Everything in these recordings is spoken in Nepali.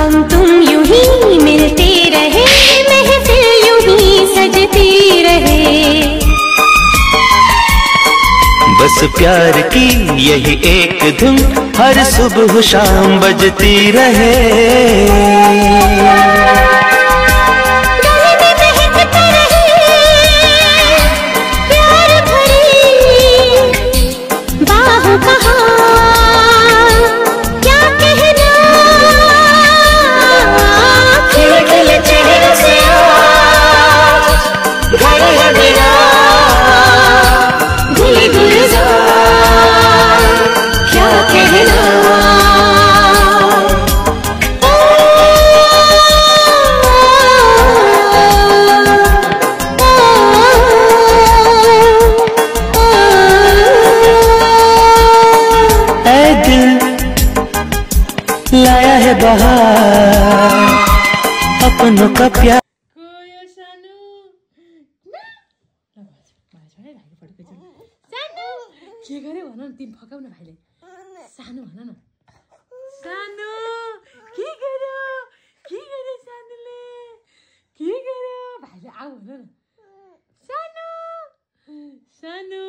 हम तुम यूं ही मिलते रहे, महफिल यूं ही सजती रहे। बस प्यार की यही एक धुन हर सुबह शाम बजती रहे। लाया है बहार अपनों का प्यार। के गरे भन न, तिमी फकाउन भाइले। सानो भन न, सानो के गर्यो सानोले, के गर्यो भाइले, आऊ भन न। सानो सानो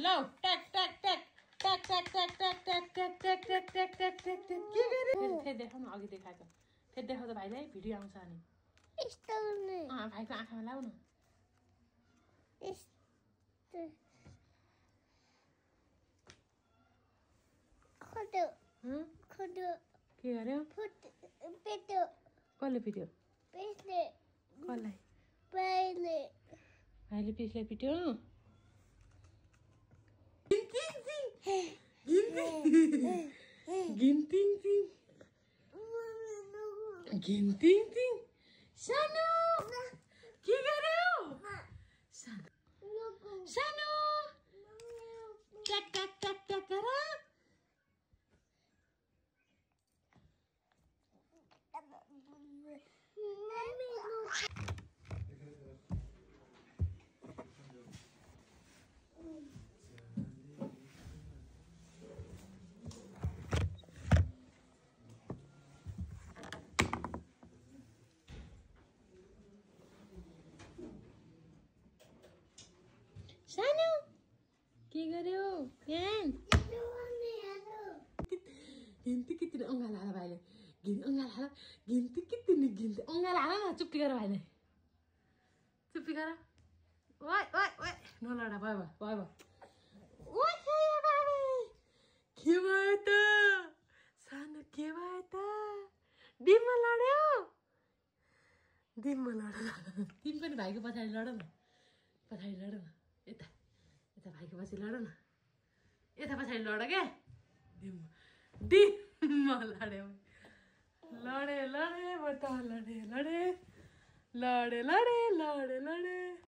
लौ टक टक टक टक टक टक टक टक टक टक टक टक टक टक के गर्यो। फेरि देखाउ न, अघि देखाएको फेरि देखाउ त भाइलाई, भिडियो आउँछ अनि यस्तो नि। भाइको आँखामा लाउ न। के गर्यो? कसले पिट्यो? कसलाई? भाइले पिसलाई पिट्यो? गिन्तिङ सानो के गर्यो? सानो टक टक टक टक गर। सानो के गर्यो? गिन्ती किति अङ्गाल हाल भाइले, अङ्गाल हाल, गिन्ती किति अङ्गाल हाल न। चुप्पी गर भाइले, चुप्पी गर। ओइ ओइ ओइ नलडा, भयो भयो भयो। के भयो त सानो, के भयो त? डिममा लड्यो, डिममा लड। तिमी पनि भाइको पछाडि लड न, पछाडि लड न। यता यता भाइको पछि लड न, यता पछाडि लड क्या। डिममा लड्यो, लडे लडे लडे लडे लडे लडे लडे लडे लडे।